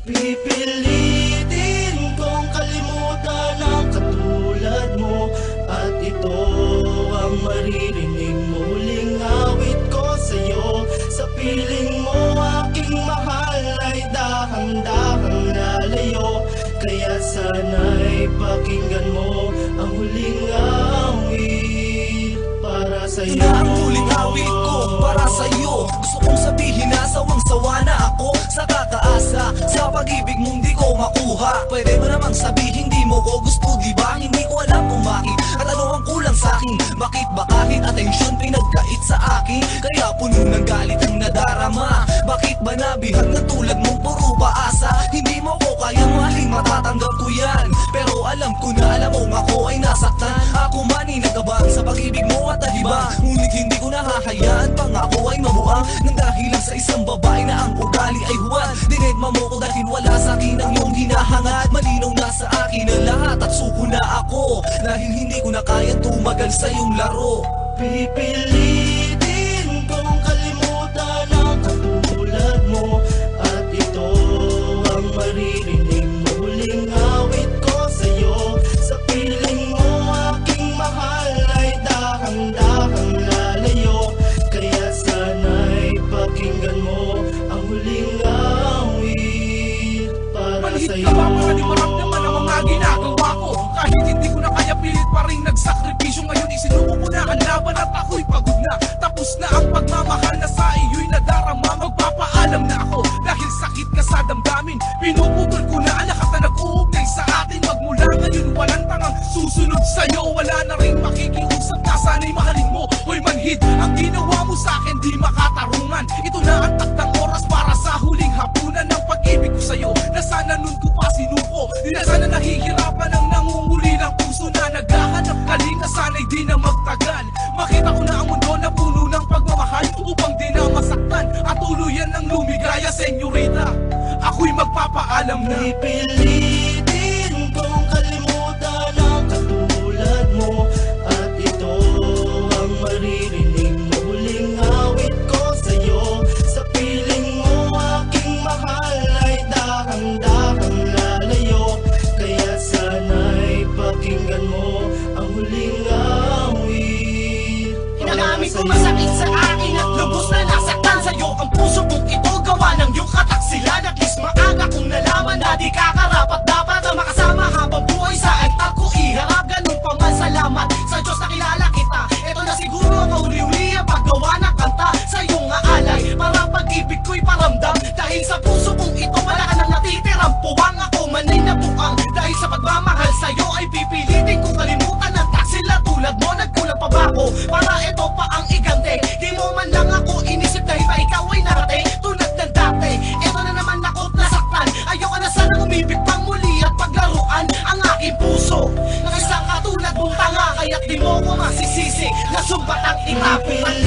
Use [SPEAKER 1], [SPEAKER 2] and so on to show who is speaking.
[SPEAKER 1] Pipilitin kong kalimutan ang katulad mo, at ito ang maririnig mo, huling awit ko sa'yo. Sa piling mo aking mahal ay dahang-dahang lalayo, kaya sana'y pakinggan mo ang huling awit para sa'yo.
[SPEAKER 2] Ito na ang huling awit ko para sa'yo. Gusto kong sabihin na sawang-sawa na ako sa kakaasa, sa pag-ibig mong di ko makuha. Pwede mo namang sabihin di mo ko gusto, diba? Hindi ko alam kung bakit at ano ang kulang sa'kin. Bakit ba kahit atensyon pinagkait sa akin, kaya puno ng galit ang nadarama? Bakit ba nabihag na tulad mong puro paasa? Hindi mo ko kaya maling matatanggap ko yan, pero alam ko na alam mong ako ay nasaktan. Ako man ay nagabang sa pag-ibig mo at alibang, ngunit hindi ko nahahayaan pang ako ay mamuang nang dahil lang sa isang babae na ang ugali ay huwad. Dinedma mo ko dahil wala sa'kin ang iyong hinahangad. Malinaw na sa akin ang lahat at suko na ako dahil hindi ko na kaya tumagal sa iyong laro.
[SPEAKER 1] Pipilitin kong kalimutan ang katulad mo, at ito ang maririnig mo, huling awit ko sa'yo. Sa piling mo aking mahal ay dahang-dahang lalayo, kaya sana'y pakinggan mo ang huling awit para
[SPEAKER 3] Manhid
[SPEAKER 1] sa'yo.
[SPEAKER 3] ka ba para di maramdaman ang mga ginagawa ko? Kahit hindi ko na kaya, pilit pa rin nagsakripisyo. Ngayon isinuko ko na ang laban at ako'y pagod na. Tapos na ang pagmamahal na sa iyo'y nadarama. Magpapaalam na ako dahil sakit ka sa damdamin. Pinuputol ko na ang lahat na nag-uugnay sa atin. Magmula ngayon walang tangang susunod sa'yo. Wala na rin makikiusap na sana'y mahalin mo. Hoy manhid, ang ginawa mo sa'kin di makatarungan. Ito na ang takdang oras para sa huling hapunan ng pag-ibig ko sa'yo, na sana nun ko pa sinuko. Di na sana nahihirapan ang nangunguli ng puso na naghahanap kalinga, sana'y di na magtagal. Makita ko na ang mundo na puno ng pagmamahal, upang di na masaktan at tuluyan ng lumigaya. Senyorita, ako'y magpapaalam na.
[SPEAKER 1] Pipilitin kong kalimutan ang katulad mo, at ito ang maririnig mo, huling awit ko sa'yo. Sa piling mo aking mahal ay dahang-dahang lalayo, kaya sana'y pakinggan mo ang huling awit para
[SPEAKER 2] Inaamin ko
[SPEAKER 1] sa'yo.
[SPEAKER 2] masakit sa akin at lubos na nasaktan sa'yo. Ang puso kong ito gawa ng iyong kataksilan. At least maaga kong nalaman na di ka karapat dapat na makasama habang buhay sa altar ko iharap. Ganun pa man salamat sa Diyos na kilala kita. Ito na siguro ang uli-uli ang paggawa ng kanta sa iyong aalay. Parang pag-ibig ko'y paramdam dahil sa puso kong ito wala ka nang natitirang puwang. Ako man ay nabuang dahil sa pagmamahal sa'yo ay pipilitin kong kalimutan ang taksil na tulad mo. Nagkulang pa ba ako para ito pa ang igante? Di mo man lang ako inisip dahil ba ikaw ay narating tulad ng dati. Ito na naman ako't nasaktan. Ayoko na sanang umibig pang muli at paglaruan ang aking puso ng isang katulad mong tanga. Kaya't di mo ko masisisi na sumbat ang itapon at